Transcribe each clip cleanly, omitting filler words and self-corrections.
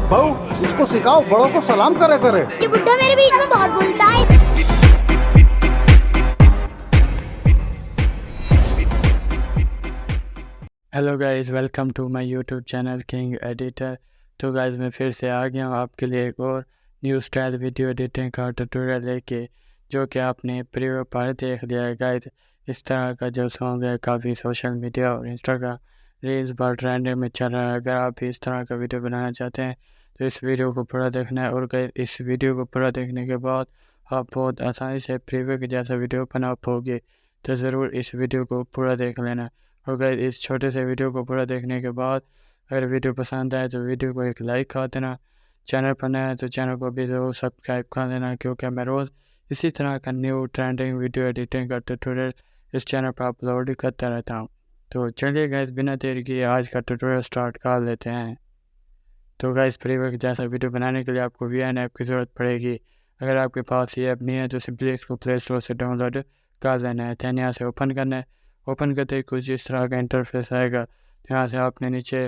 बहू इसको सिखाओ बड़ों को सलाम करे करे। ये बुड्ढा मेरे बीच में बहुत बोलता है। Hello guys, welcome to my YouTube channel king editor. तो गाइस मैं फिर से आ गया हूँ आपके लिए एक और न्यू स्टाइल वीडियो एडिटिंग का ट्यूटोरियल लेके, जो कि आपने प्रीव्यू पर देख लिया है। गाइस इस तरह का जो सॉन्ग है काफ़ी सोशल मीडिया और इंस्टा का रील्स पर ट्रेंडिंग में चल रहा है। अगर आप भी इस तरह का वीडियो बनाना चाहते हैं तो इस वीडियो को पूरा देखना है। और गाइस इस वीडियो को पूरा देखने के बाद आप बहुत आसानी से प्रीव्यू के जैसा वीडियो बना पाओगे, तो ज़रूर इस वीडियो को पूरा देख लेना। और गाइस इस छोटे से वीडियो को पूरा देखने के बाद अगर वीडियो पसंद आए तो वीडियो को एक लाइक कर देना। चैनल पर नया है तो चैनल को भी ज़रूर सब्सक्राइब कर देना, क्योंकि मैं रोज़ इसी तरह का न्यू ट्रेंडिंग वीडियो एडिटिंग का ट्यूटोरियल इस चैनल पर अपलोड करता रहता हूँ। तो चलिए गाइस बिना देर किए आज का ट्यूटोरियल स्टार्ट कर लेते हैं। तो गाइस प्रीव्यू जैसा वीडियो बनाने के लिए आपको VN ऐप की ज़रूरत पड़ेगी। अगर आपके पास ये ऐप नहीं है तो सिंपली इसको प्ले स्टोर से डाउनलोड कर लेना है। दैन यहाँ से ओपन करना है। ओपन करते ही कुछ इस तरह का इंटरफेस आएगा। यहाँ से आपने नीचे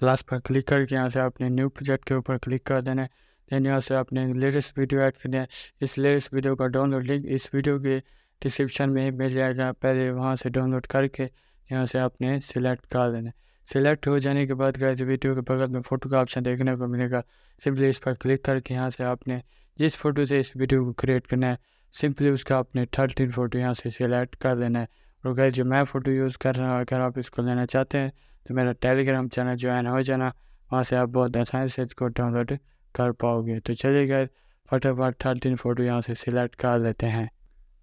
प्लस पर क्लिक करके यहाँ से आपने न्यू प्रोजेक्ट के ऊपर क्लिक कर देना है। दैन यहाँ से आपने लेटेस्ट वीडियो ऐड करना है। इस लेटेस्ट वीडियो का डाउनलोड लिंक इस वीडियो के डिस्क्रिप्शन में मिल जाएगा। पहले वहाँ से डाउनलोड करके यहाँ से आपने सिलेक्ट कर देना है। सिलेक्ट हो जाने के बाद गाइस वीडियो के बगल में फ़ोटो का ऑप्शन देखने को मिलेगा। सिंपली इस पर क्लिक करके यहाँ से आपने जिस फ़ोटो से इस वीडियो को क्रिएट करना है सिंपली उसका आपने 13 फ़ोटो यहाँ से सिलेक्ट कर लेना है। और गाइस जो मैं फ़ोटो यूज़ कर रहा हूँ, अगर आप इसको लेना चाहते हैं तो मेरा टेलीग्राम चैनल ज्वाइन हो जाना, वहाँ से आप बहुत आसानी से इसको डाउनलोड कर पाओगे। तो चलिए गाइस फटाफट 13 फ़ोटो यहाँ से सिलेक्ट कर लेते हैं।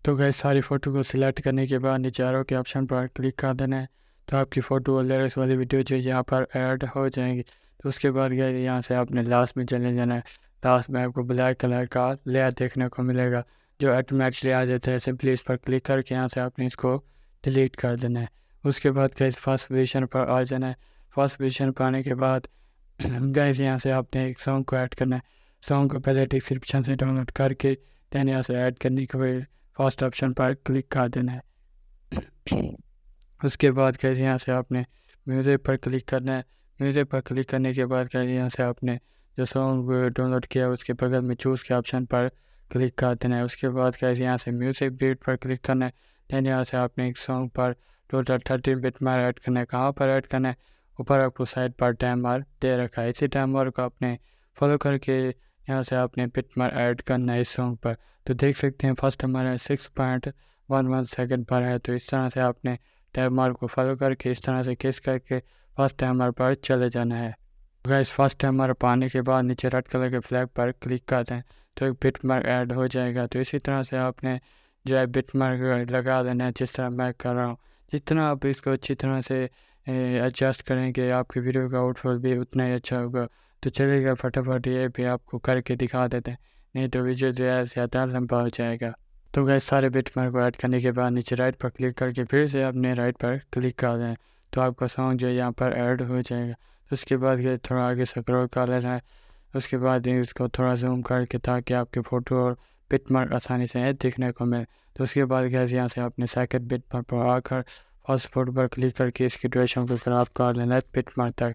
तो गाइस सारी फ़ोटो को सिलेक्ट करने के बाद नीचे एरो के ऑप्शन पर क्लिक कर देना है। तो आपकी फ़ोटो और लिरिक्स वाली वीडियो जो यहाँ पर ऐड हो जाएंगी। तो उसके बाद गाइस यहाँ से आपने लास्ट में चले जाना है। लास्ट में आपको ब्लैक कलर का लेयर देखने को मिलेगा जो ऑटोमेटिकली आ जाता है। सिंपली इस पर क्लिक करके यहाँ से आपने इसको डिलीट कर देना है। उसके बाद गाइस फर्स्ट पोजीशन पर आ जाना है। फर्स्ट पोजीशन पर आने के बाद गाइस यहाँ से आपने एक सॉन्ग को ऐड करना है। सॉन्ग को पहले डिस्क्रिप्शन से डाउनलोड करके दैन यहाँ से ऐड करने के बाद फर्स्ट ऑप्शन पर क्लिक कर देना है। उसके बाद गाइस यहाँ से आपने म्यूज़िक पर क्लिक करना है। म्यूज़िक पर क्लिक करने के बाद गाइस यहाँ से आपने जो सॉन्ग डाउनलोड किया उसके बगल में चूज़ के ऑप्शन पर क्लिक कर देना है। उसके बाद गाइस यहाँ से म्यूज़िक बीट पर क्लिक करना है। दैन यहाँ से आपने एक सॉन्ग पर टोटल 13 बिट मार ऐड करना है। कहाँ पर ऐड करना है? ऊपर आपको साइड पर टाइम मार दे रखा है। इसी टाइम मार को आपने फॉलो करके यहाँ से आपने बिट मार ऐड करना है इस सॉन्ग पर। तो देख सकते हैं फर्स्ट हमारा 6.11 सेकंड पर है। तो इस तरह से आपने टाइम मार को फॉलो करके इस तरह से किस करके फर्स्ट टाइमर पर चले जाना है। गाइस फर्स्ट टाइमर पाने के बाद नीचे रेड कलर के फ्लैग पर क्लिक करते हैं तो एक बिट मार्क ऐड हो जाएगा। तो इसी तरह से आपने जो है बिट मार्क लगा देना है जिस तरह मैं कर रहा हूँ। जितना आप इसको अच्छी तरह से एडजस्ट करेंगे आपकी वीडियो का आउटपुट भी उतना ही अच्छा होगा। तो चलेगा फटाफट ये भी आपको करके दिखा देते हैं, नहीं तो वीडियो जो है ज़्यादा लंबा हो जाएगा। तो गाइस सारे बिट मार्क को ऐड करने के बाद नीचे राइट पर क्लिक करके फिर से आपने राइट पर क्लिक कर दें तो आपका सॉन्ग जो है यहाँ पर ऐड हो जाएगा। तो उसके बाद गाइस थोड़ा आगे स्क्रॉल कर लेना है। उसके बाद उसको थोड़ा जूम करके ताकि आपके फ़ोटो और बिट मार्क आसानी से दिखने को मिले। तो उसके बाद गाइस यहाँ से आपने सेकंड बिट मार्क पर आकर फर्स्ट फोटो पर क्लिक करके इसकी ड्यूरेशन को ख़राब कर लेना है बिट मार्क तक।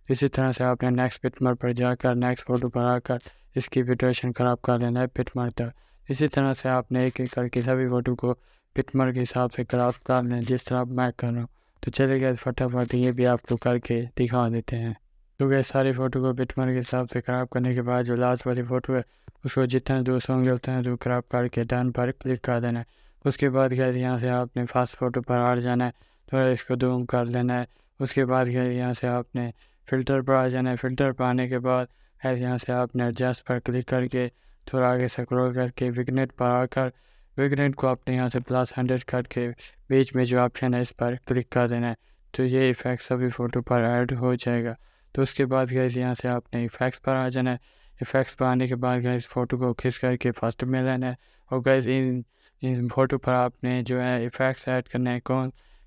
इसी तरह से आपने नेक्स्ट बिट मार्क पर जाकर नेक्स्ट फोटो पर आकर इसकी भी ड्यूरेशन ख़राब कर लेना है बिट मार्क तक। इसी तरह से आपने एक एक करके सभी फ़ोटो को बिट मार्क के हिसाब से क्राफ्ट कर लें जिस तरह मैं कर रहा हूँ। तो चलिए फटाफट ये भी आपको करके दिखा देते हैं। तो गए सारी फ़ोटो को बिट मार्क के हिसाब से ख़राब करने के बाद जो लास्ट वाली फ़ोटो है उसको जितना दूर होंगे उतना दूर ख़राब करके डन पर क्लिक कर देना है। उसके बाद गए यहाँ से आपने फर्स्ट फ़ोटो पर आ जाना है, थोड़ा इसको जूम कर लेना है। उसके बाद गए यहाँ से आपने फ़िल्टर पर आ जाना है। फ़िल्टर पर आने के बाद है यहाँ से आपने एडजस्ट पर क्लिक करके थोड़ा आगे स्क्रॉल करके विग्नेट पर आकर विग्नेट को आपने यहाँ से +100 करके बीच में जो ऑप्शन है इस पर क्लिक कर देना है। तो ये इफ़ेक्ट सभी फ़ोटो पर ऐड हो जाएगा। तो उसके बाद गाइस यहाँ से आपने इफ़ेक्ट्स पर आ जाना है। इफ़ेक्ट्स पर आने के बाद गाइस फ़ोटो को खींच करके फर्स्ट में लेना है। और गाइस इन फ़ोटो पर आपने जो है इफ़ेक्ट्स ऐड करना है,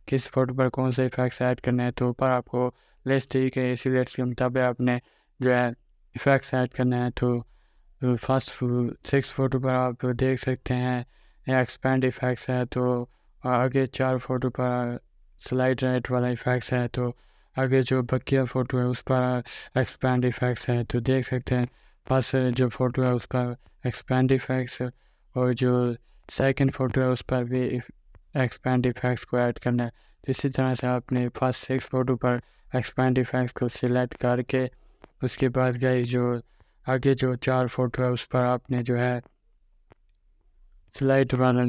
किस फ़ोटो पर कौन से इफ़ेक्ट्स ऐड करना है। तो ऊपर आपको लिस्ट ठीक है, इसी लिस्ट के मुताबिक आपने जो है इफ़ेक्ट्स ऐड करना है। तो फर्स्ट 6 फ़ोटो पर आप देख सकते हैं एक्सपेंड इफ़ेक्ट्स है। तो आगे 4 फ़ोटो पर स्लाइड राइट वाला इफ़ेक्ट्स है। तो आगे जो बकिया फ़ोटो है उस पर एक्सपैंड इफेक्ट्स है, तो देख सकते हैं फर्स्ट जो फ़ोटो है उस पर एक्सपैंड इफेक्ट्स और जो सेकंड फ़ोटो है उस पर भी एक्सपैंड इफेक्ट्स को ऐड करना है। तो इसी तरह से आपने फर्स्ट 6 फ़ोटो पर एक्सपैंड इफेक्ट्स को सिलेक्ट करके उसके बाद गए जो आगे जो 4 फ़ोटो है उस पर आपने जो है स्लाइड वाला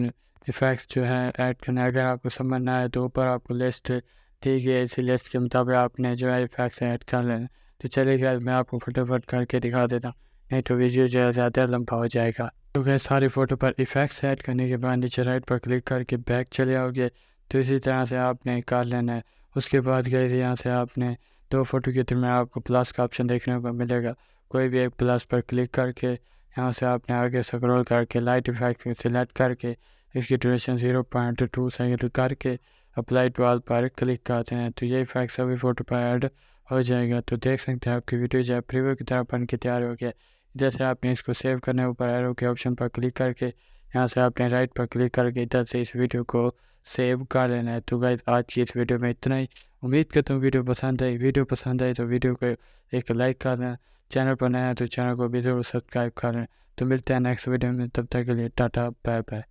इफ़ेक्ट्स जो है ऐड करना है। अगर आपको समझ ना आए तो ऊपर आपको लिस्ट दी गई है, इसी लिस्ट के मुताबिक आपने जो है इफ़ेक्ट्स ऐड कर लेना। तो चलिए गाइस मैं आपको फटाफट करके दिखा देता हूँ, नहीं तो वीडियो जो है ज़्यादा लंबा हो जाएगा। तो गाइस सारी फ़ोटो पर इफ़ेक्ट्स ऐड करने के बाद नीचे राइट पर क्लिक करके बैक चले आओगे। तो इसी तरह से आपने कर लेना है। उसके बाद गाइस यहाँ से आपने 2 फ़ोटो के दरमियान आपको प्लस का ऑप्शन देखने को मिलेगा। कोई भी एक प्लस पर क्लिक करके यहाँ से आपने आगे स्क्रॉल करके लाइट इफेक्ट को सिलेक्ट करके इसकी ड्यूरेशन 0.2 सेकंड करके अप्लाई टू ऑल पर क्लिक करते हैं। तो ये इफेक्ट सभी फ़ोटो पर ऐड हो जाएगा। तो देख सकते हैं आपकी वीडियो जो है प्रीव्यू की तरह बन के तैयार हो गया। इधर से आपने इसको सेव करने है, ऊपर एरो के ऑप्शन पर क्लिक करके यहाँ से आपने राइट पर क्लिक करके इधर से इस वीडियो को सेव कर लेना है। तो गाइस आज की इस वीडियो में इतना ही। उम्मीद करता हूँ वीडियो पसंद आई। वीडियो पसंद आई तो वीडियो को एक लाइक कर दें, चैनल पर नया है तो चैनल को भी ज़रूर सब्सक्राइब कर लें। तो मिलते हैं नेक्स्ट वीडियो में, तब तक के लिए टाटा बाय बाय।